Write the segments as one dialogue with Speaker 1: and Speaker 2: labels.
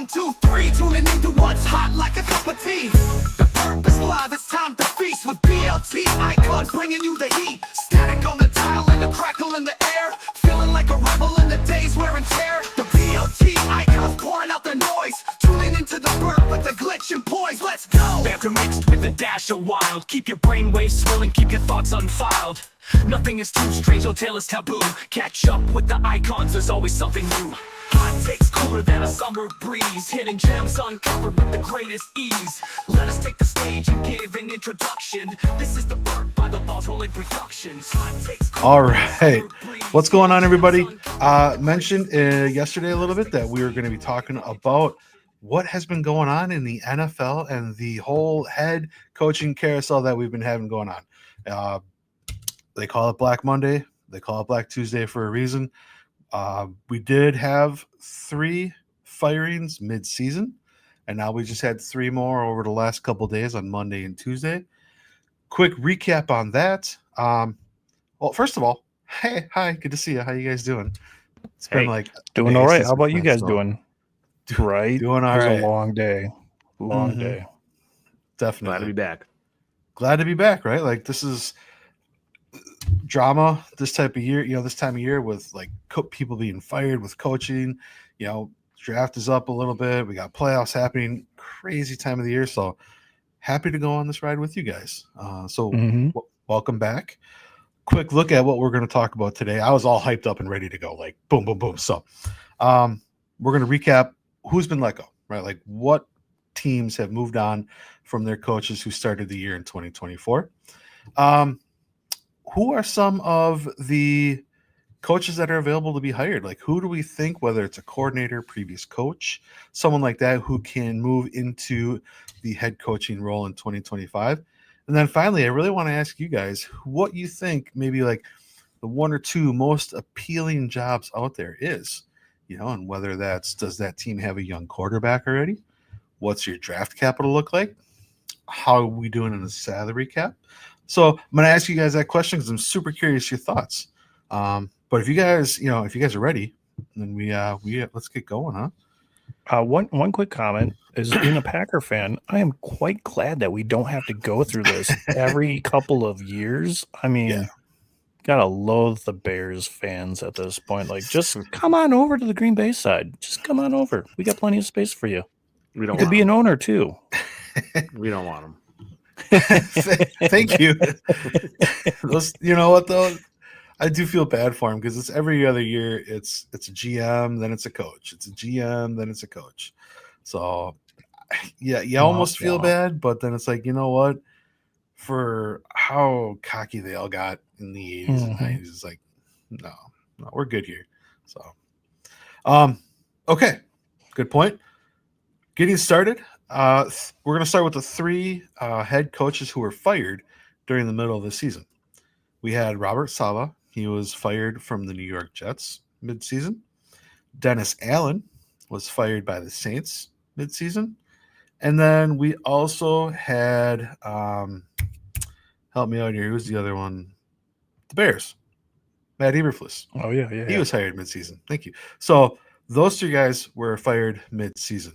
Speaker 1: 1, 2, 3, tuning into what's hot like a cup of tea. The Burp is live, it's time to feast with BLT icon bringing you the heat. Static on the dial and the crackle in the air, feeling like a rebel in the days wear and tear. The BLT icon's pouring out the noise, tuning into the Burp with the glitch and poise. Let's go!
Speaker 2: Banter mixed with a dash of wild, keep your brainwaves swirling, keep your thoughts unfiled. Nothing is too strange, no tale is taboo. Catch up with the icons, there's always something new. Hot takes cooler than a summer breeze, hidden gems uncovered with the greatest ease. Let us take the stage and give an introduction. This is the Burp by the Balls Rolling Productions.
Speaker 3: All right, what's going on, everybody? Mentioned yesterday a little bit that we were going to be talking about what has been going on in the NFL and the whole head coaching carousel that we've been having going on. They call it Black Monday. They call it Black Tuesday for a reason. We did have 3 firings mid-season, and now we just had 3 more over the last couple days on Monday and Tuesday. Quick recap on that. Well, first of all, hi, good to see you. How you guys doing? It's been like
Speaker 4: doing all right. How about you guys doing? Right,
Speaker 3: doing all right.
Speaker 4: It was a long day, day.
Speaker 3: Definitely
Speaker 5: Glad to be back.
Speaker 3: Glad to be back. Right, like this is drama this type of year, this time of year with like people being fired with coaching, draft is up a little bit. We got playoffs happening, crazy time of the year. So happy to go on this ride with you guys. Welcome back. Quick look at what we're going to talk about today. I was all hyped up and ready to go, like boom, boom, boom. So we're going to recap who's been let go, right? Like what teams have moved on from their coaches who started the year in 2024. Who are some of the coaches that are available to be hired? Like, who do we think, whether it's a coordinator, previous coach, someone like that, who can move into the head coaching role in 2025? And then finally, I really want to ask you guys what you think maybe like the 1 or 2 most appealing jobs out there is, and whether does that team have a young quarterback already? What's your draft capital look like? How are we doing in the salary cap? So I'm going to ask you guys that question because I'm super curious your thoughts. But if you guys, if you guys are ready, then we let's get going, huh?
Speaker 4: One quick comment is, being a Packer fan, I am quite glad that we don't have to go through this every couple of years. I mean, gotta loathe the Bears fans at this point. Like, just come on over to the Green Bay side. Just come on over. We got plenty of space for you.
Speaker 5: We don't.
Speaker 4: You could be an owner too.
Speaker 5: We don't want them.
Speaker 3: Thank you. You know what though? I do feel bad for him because it's every other year. It's a GM, then it's a coach. It's a GM, then it's a coach. So yeah, you almost feel bad, but then it's like, you know what? For how cocky they all got in the 80s and 90s, it's like, no, we're good here. So, okay, good point. Getting started. We're going to start with the 3 head coaches who were fired during the middle of the season. We had Robert Saleh. He was fired from the New York Jets midseason. Dennis Allen was fired by the Saints midseason. And then we also had, help me out here, who's the other one? The Bears. Matt Eberflus.
Speaker 4: Oh, yeah.
Speaker 3: He was hired midseason. Thank you. So those 3 guys were fired midseason.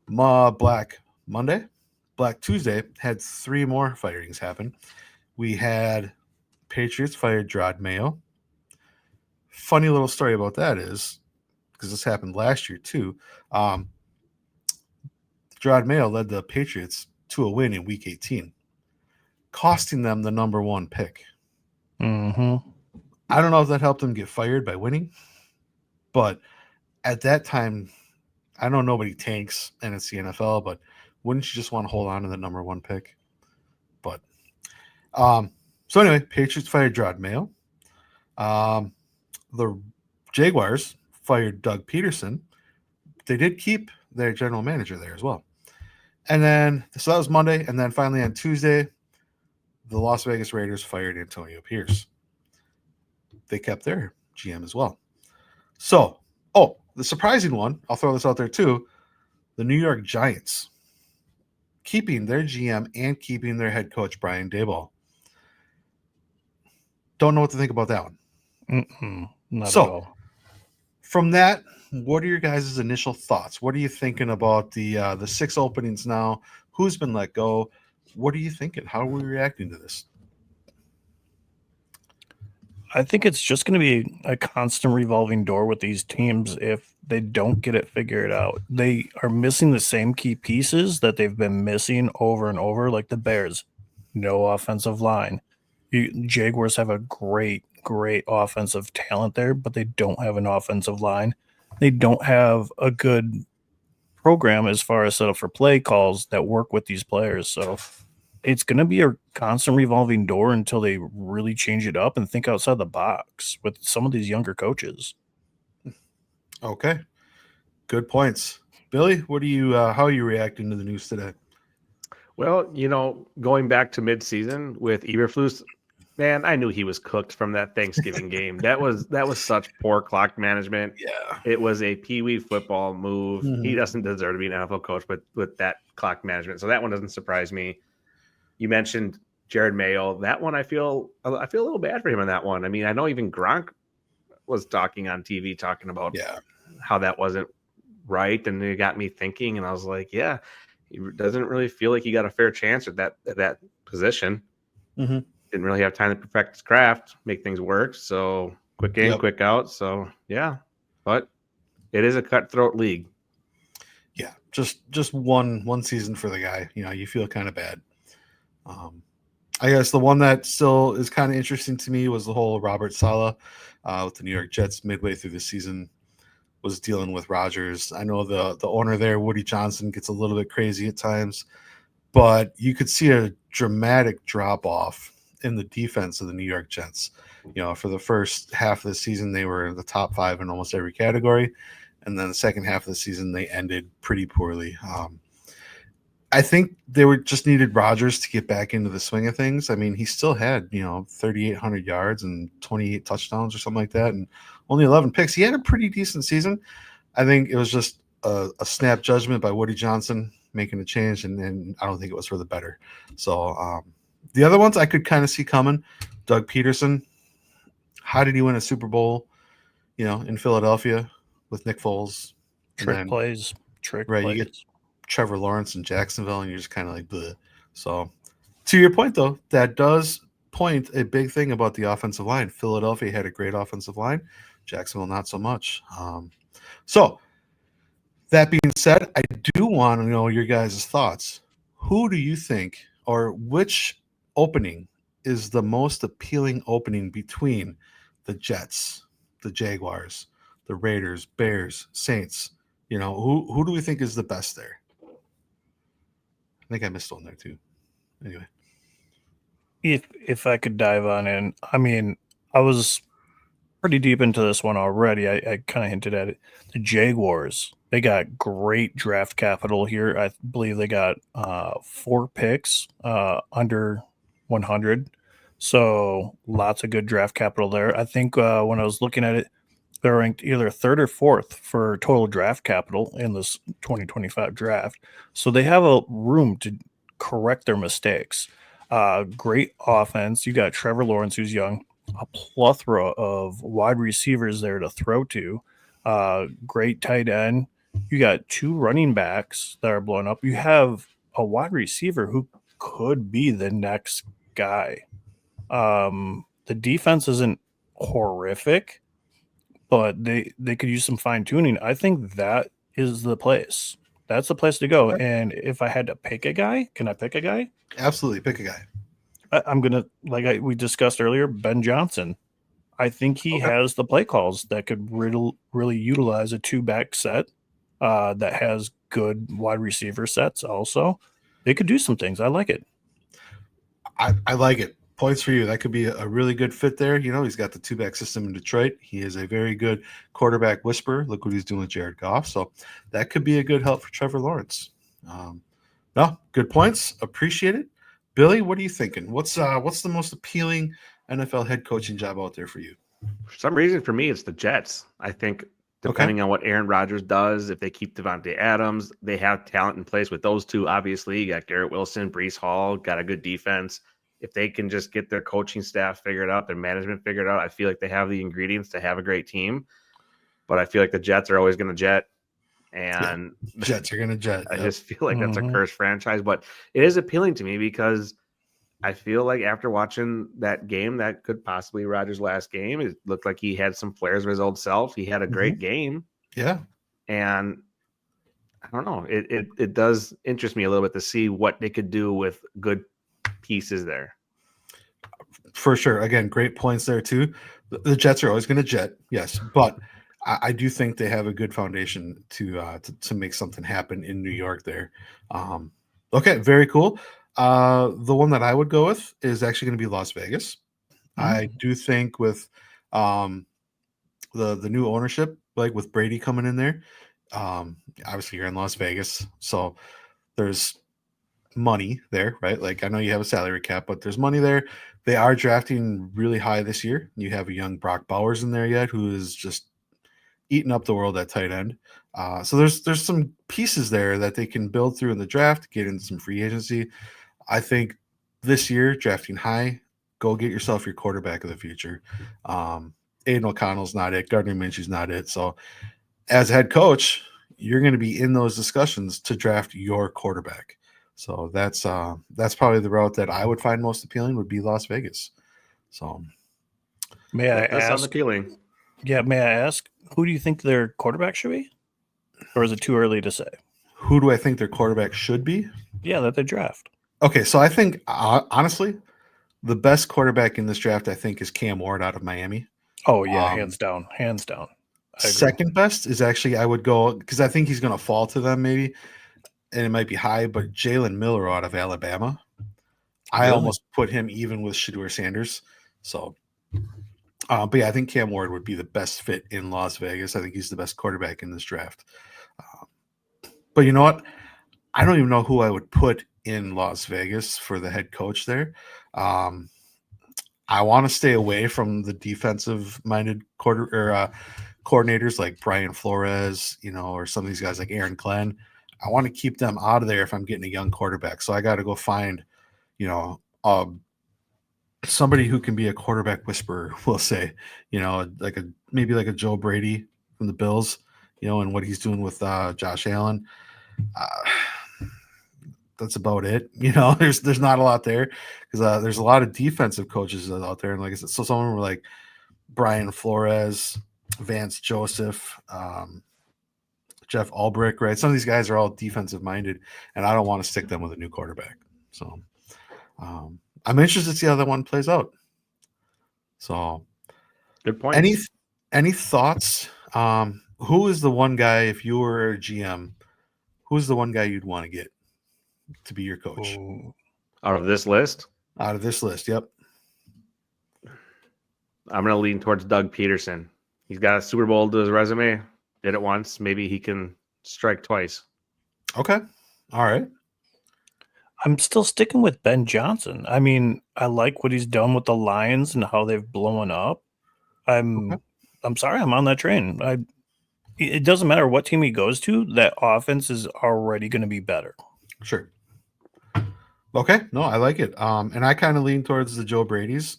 Speaker 3: Black Monday, Black Tuesday had 3 more firings happen. We had Patriots fired Gerard Mayo. Funny little story about that is, because this happened last year too, Gerard Mayo led the Patriots to a win in Week 18, costing them the number 1 pick. I don't know if that helped them get fired by winning, but at that time, I know nobody tanks and it's the NFL, but wouldn't you just want to hold on to the number 1 pick? But so anyway, Patriots fired Gerard Mayo. The Jaguars fired Doug Peterson. They did keep their general manager there as well. And then, so that was Monday. And then finally on Tuesday, the Las Vegas Raiders fired Antonio Pierce. They kept their GM as well. So, the surprising one, I'll throw this out there too, the New York Giants keeping their GM and keeping their head coach, Brian Daboll. Don't know what to think about that one.
Speaker 4: Not at all.
Speaker 3: from that, what are your guys' initial thoughts? What are you thinking about the 6 openings now? Who's been let go? What are you thinking? How are we reacting to this?
Speaker 4: I think it's just going to be a constant revolving door with these teams if they don't get it figured out. They are missing the same key pieces that they've been missing over and over, like the Bears. No offensive line. Jaguars have a great, great offensive talent there, but they don't have an offensive line. They don't have a good program as far as set up for play calls that work with these players. So it's going to be a constant revolving door until they really change it up and think outside the box with some of these younger coaches.
Speaker 3: Okay, good points. Billy, what are you? How are you reacting to the news today?
Speaker 5: Well, going back to midseason with Eberflus, man, I knew he was cooked from that Thanksgiving game. That was such poor clock management.
Speaker 3: Yeah.
Speaker 5: It was a peewee football move. He
Speaker 3: Mhm.
Speaker 5: doesn't deserve to be an NFL coach, but with that clock management, so that one doesn't surprise me. You mentioned Jared Mayo. That one, I feel a little bad for him on that one. I mean, I know even Gronk was talking on TV talking about
Speaker 3: Yeah.
Speaker 5: how that wasn't right, and it got me thinking. And I was like, yeah, he doesn't really feel like he got a fair chance at that position.
Speaker 3: Mhm.
Speaker 5: Didn't really have time to perfect his craft, make things work. So quick in,
Speaker 3: Yep.
Speaker 5: quick out. So yeah, but it is a cutthroat league.
Speaker 3: Yeah, just one season for the guy. You feel kind of bad. I guess the one that still is kind of interesting to me was the whole Robert Saleh with the New York Jets midway through the season was dealing with Rodgers. I know the owner there, Woody Johnson, gets a little bit crazy at times, but you could see a dramatic drop off in the defense of the New York Jets. For the first half of the season, they were in the top 5 in almost every category, and then the second half of the season, they ended pretty poorly. I think they were just needed Rodgers to get back into the swing of things. I mean, he still had 3,800 yards and 28 touchdowns or something like that, and only 11 picks. He had a pretty decent season. I think it was just a snap judgment by Woody Johnson making a change, and I don't think it was for the better. So the other ones I could kind of see coming. Doug Peterson, how did he win a Super Bowl? In Philadelphia with Nick Foles, and
Speaker 4: Trick
Speaker 3: then
Speaker 4: plays.
Speaker 3: right, you get Trevor Lawrence in Jacksonville, and you're just kind of like, bleh. So, to your point, though, that does point a big thing about the offensive line. Philadelphia had a great offensive line, Jacksonville not so much. So, that being said, I do want to know your guys' thoughts. Who do you think, or which opening is the most appealing opening between the Jets, the Jaguars, the Raiders, Bears, Saints? Who do we think is the best there? I think I missed one there too. Anyway.
Speaker 4: If I could dive on in, I mean, I was pretty deep into this one already. I kind of hinted at it. The Jaguars, they got great draft capital here. I believe they got 4 picks under 100. So lots of good draft capital there. I think when I was looking at it, they're ranked either 3rd or 4th for total draft capital in this 2025 draft. So they have a room to correct their mistakes. Great offense. You got Trevor Lawrence, who's young, a plethora of wide receivers there to throw to. Great tight end. You got 2 running backs that are blowing up. You have a wide receiver who could be the next guy. The defense isn't horrific, but they could use some fine tuning. I think that is the place. That's the place to go.
Speaker 3: Okay.
Speaker 4: And if I had to pick a guy, can I pick a guy?
Speaker 3: Absolutely. Pick a guy.
Speaker 4: I'm gonna we discussed earlier, Ben Johnson. I think he
Speaker 3: Okay.
Speaker 4: has the play calls that could really utilize a 2-back set that has good wide receiver sets. Also, they could do some things. I like it.
Speaker 3: I like it. Points for you. That could be a really good fit there. He's got the 2-back system in Detroit. He is a very good quarterback whisperer. Look what he's doing with Jared Goff. So that could be a good help for Trevor Lawrence. No, good points. Appreciate it. Billy, what are you thinking? What's the most appealing NFL head coaching job out there for you?
Speaker 5: For some reason, for me, it's the Jets. I think depending on what Aaron Rodgers does, if they keep Devontae Adams, they have talent in place with those two. Obviously, you got Garrett Wilson, Brees Hall, got a good defense. If they can just get their coaching staff figured out, their management figured out, I feel like they have the ingredients to have a great team. but I feel like the Jets are always going to jet, and
Speaker 3: Jets are gonna jet.
Speaker 5: I
Speaker 3: Yep.
Speaker 5: just feel like that's a
Speaker 4: Mhm.
Speaker 5: cursed franchise. But it is appealing to me because I feel like after watching that game, that could possibly be Rodgers' last game. It looked like he had some flares of his old self. He had a great game,
Speaker 3: Yeah.
Speaker 5: and I don't know. It does interest me a little bit to see what they could do with good pieces there.
Speaker 3: For sure. Again, great points there too. The Jets are always going to jet, yes, but I do think they have a good foundation to make something happen in New York. There. Okay, very cool. The one that I would go with is actually going to be Las Vegas. I do think with um, the new ownership, like with Brady coming in there, obviously you're in Las Vegas, so there's money there, right? Like I know you have a salary cap, but there's money there. They are drafting really high this year. You have a young Brock Bowers in there yet, who is just eating up the world at tight end. So there's some pieces there that they can build through in the draft, get into some free agency. I think this year drafting high, go get yourself your quarterback of the future. Aiden O'Connell's not it. Gardner Minshew's not it. So as a head coach, you're going to be in those discussions to draft your quarterback. So that's probably the route that I would find most appealing would be Las Vegas. So
Speaker 4: May I
Speaker 5: That does sound
Speaker 4: ask?
Speaker 5: appealing.
Speaker 4: Yeah, may I ask? Who do you think their quarterback should be? Or is it too early to say?
Speaker 3: who do I think their quarterback should be?
Speaker 4: Yeah, that they draft.
Speaker 3: Okay, so I think honestly, the best quarterback in this draft I think is Cam Ward out of Miami.
Speaker 4: Oh yeah,
Speaker 3: Um,
Speaker 4: hands down, hands down. I agree.
Speaker 3: Second best is actually I would go because I think he's going to fall to them maybe, and it might be high, but Jalen Miller out of Alabama. I
Speaker 4: Really?
Speaker 3: almost put him even with Shedeur Sanders. So, but yeah, I think Cam Ward would be the best fit in Las Vegas. I think he's the best quarterback in this draft. But you know what? I don't even know who I would put in Las Vegas for the head coach there. Um, I want to stay away from the defensive-minded coordinators like Brian Flores, or some of these guys like Aaron Glenn. I want to keep them out of there if I'm getting a young quarterback. So I got to go find, somebody who can be a quarterback whisperer. We'll say, maybe like a Joe Brady from the Bills, and what he's doing with Josh Allen. That's about it. There's not a lot there because there's a lot of defensive coaches out there, and like I said, so some of them were like Brian Flores, Vance Joseph, Jeff Ulbrich, right? Some of these guys are all defensive minded, and I don't want to stick them with a new quarterback. So I'm interested to see how that one plays out. So
Speaker 5: Good point.
Speaker 3: any thoughts? Who is the one guy, if you were a GM, who's the one guy you'd want to get to be your coach
Speaker 4: Ooh.
Speaker 5: Out of this list,
Speaker 3: out of this list? Yep.
Speaker 5: I'm going to lean towards Doug Peterson. He's got a Super Bowl to his resume. Did it once. Maybe he can strike twice.
Speaker 3: Okay. All right.
Speaker 4: I'm still sticking with Ben Johnson. I mean, I like what he's done with the Lions and how they've blown up. I'm sorry, I'm on that train. It doesn't matter what team he goes to, that offense is already going to be better.
Speaker 3: Sure. Okay. No, I like it. And I kind of lean towards the Joe Brady's.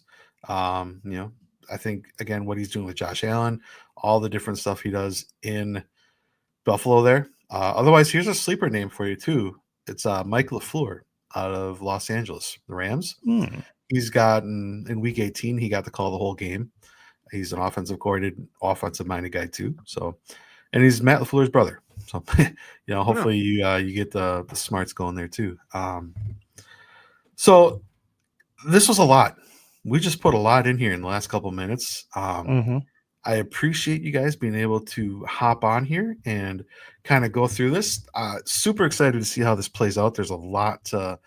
Speaker 3: I think again what he's doing with Josh Allen, all the different stuff he does in Buffalo there. Otherwise, here's a sleeper name for you too. It's Mike LaFleur out of Los Angeles, the Rams. He's gotten in week 18, he got to call the whole game. He's an offensive minded guy too. So, and he's Matt LaFleur's brother. So, hopefully you get the smarts going there too. So this was a lot. We just put a lot in here in the last couple of minutes. I appreciate you guys being able to hop on here and kind of go through this. Super excited to see how this plays out. There's a lot to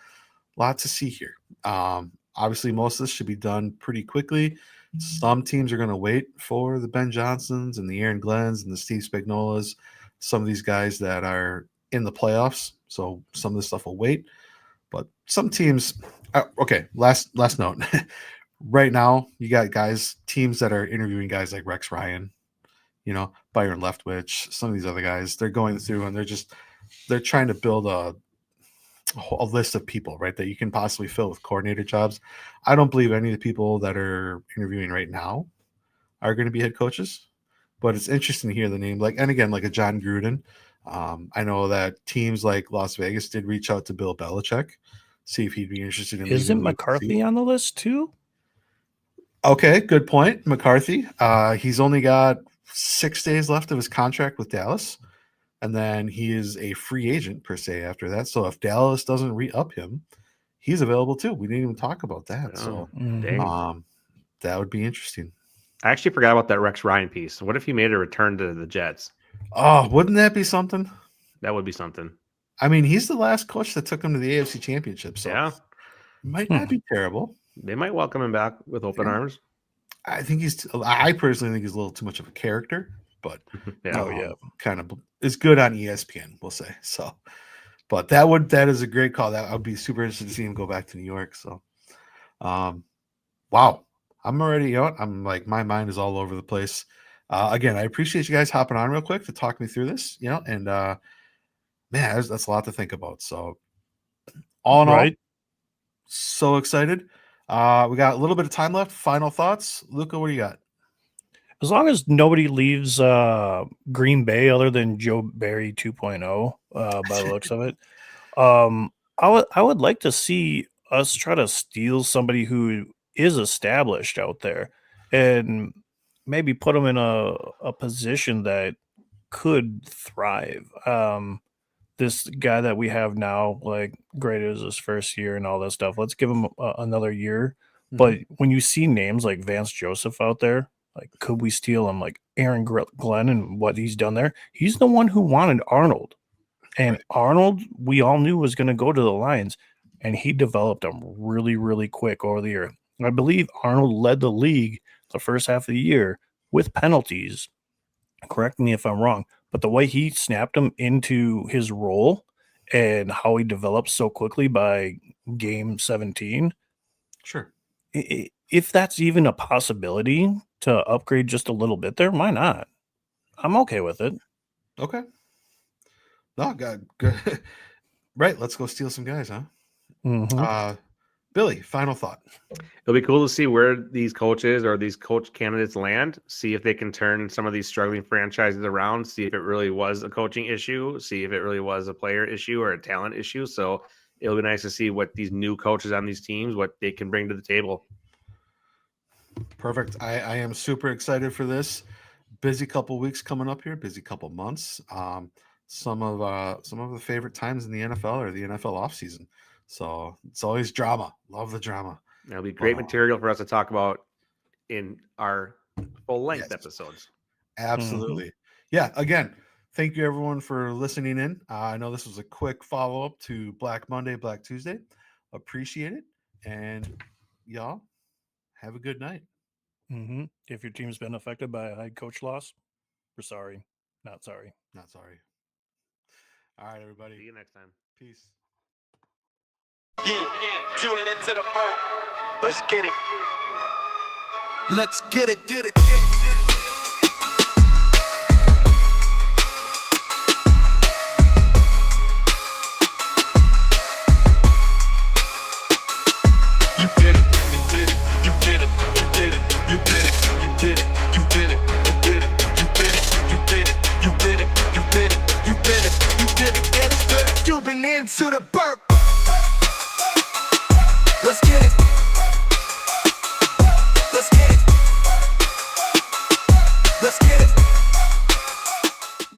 Speaker 3: see here. Obviously, most of this should be done pretty quickly. Some teams are going to wait for the Ben Johnsons and the Aaron Glenns and the Steve Spagnuolas, some of these guys that are in the playoffs. So some of this stuff will wait. But some teams, okay, last note. Right now, you got teams that are interviewing guys like Rex Ryan, Byron Leftwich, some of these other guys. They're going through and they're trying to build a list of people, right, that you can possibly fill with coordinator jobs. I don't believe any of the people that are interviewing right now are going to be head coaches. but it's interesting to hear the name. Like, and again, like a John Gruden. I know that teams like Las Vegas did reach out to Bill Belichick, see if he'd be interested in
Speaker 4: Isn't
Speaker 3: leaving the
Speaker 4: McCarthy
Speaker 3: UFC.
Speaker 4: on the list too?
Speaker 3: Okay, good point. McCarthy. He's only got 6 days left of his contract with Dallas, and then he is a free agent per se after that. So if Dallas doesn't re-up him, he's available too. We didn't even talk about that. So
Speaker 4: Mhm.
Speaker 5: Dang.
Speaker 3: that would be interesting.
Speaker 5: I actually forgot about that Rex Ryan piece. What if he made a return to the Jets?
Speaker 3: Oh, wouldn't that be something?
Speaker 5: That would be something.
Speaker 3: I mean, he's the last coach that took him to the AFC Championship, so
Speaker 5: Yeah.
Speaker 3: it might not be terrible.
Speaker 5: They might welcome him back with open
Speaker 3: Yeah.
Speaker 5: arms.
Speaker 3: I personally think he's a little too much of a character, but
Speaker 5: Yeah.
Speaker 4: Oh, yeah.
Speaker 3: kind of is good on ESPN, we'll say. So, but that is a great call. That I'd be super interested to see him go back to New York. So, wow, I'm already, I'm like, my mind is all over the place. Again, I appreciate you guys hopping on real quick to talk me through this, and man, that's a lot to think about. So, all in all,
Speaker 4: Right.
Speaker 3: so excited. We got a little bit of time left. Final thoughts, Luca. What do you got?
Speaker 4: As long as nobody leaves Green Bay other than Joe Barry 2.0, by the looks of it, I would like to see us try to steal somebody who is established out there and maybe put them in a position that could thrive. This guy that we have now, like, great, it was his first year and all that stuff. Let's give him another year. But when you see names like Vance Joseph out there, like, could we steal him? Like Aaron Glenn and what he's done there. He's the one who wanted Arnold. And
Speaker 3: Right.
Speaker 4: Arnold, we all knew was going to go to the Lions. And he developed them really, really quick over the year. I believe Arnold led the league the first half of the year with penalties. Correct me if I'm wrong. But the way he snapped him into his role and how he developed so quickly by game 17,
Speaker 3: Sure.
Speaker 4: if that's even a possibility to upgrade just a little bit there, why not? I'm okay with it.
Speaker 3: Okay. No, good. Right. Let's go steal some guys, huh?
Speaker 4: Mhm.
Speaker 3: Billy, final thought.
Speaker 5: It'll be cool to see where these coaches or these coach candidates land, see if they can turn some of these struggling franchises around, see if it really was a coaching issue, see if it really was a player issue or a talent issue. So it'll be nice to see what these new coaches on these teams, what they can bring to the table.
Speaker 3: Perfect. I am super excited for this. Busy couple weeks coming up here, busy couple months. Some of the favorite times in the NFL or the NFL offseason. So it's always drama. Love the drama.
Speaker 5: It'll be great
Speaker 3: Wow.
Speaker 5: material for us to talk about in our full length
Speaker 3: Yes.
Speaker 5: episodes.
Speaker 3: Absolutely. Yeah. Again, thank you everyone for listening in. I know this was a quick follow up to Black Monday, Black Tuesday. Appreciate it. And y'all have a good night.
Speaker 4: If your team's been affected by a head coach loss, we're sorry. Not sorry.
Speaker 3: Not sorry. All right, everybody.
Speaker 5: See you next time.
Speaker 3: Peace.
Speaker 1: Tune into the Burp. Let's get it. Let's get it. Get it. You did it. You did it. You did it. You did it. You did it. You did it. You did it. You did it. You did it. You did it. You did it. You did it. You did it. Get it. You've been into the Burp. Let's get it. Let's get it. Let's get it.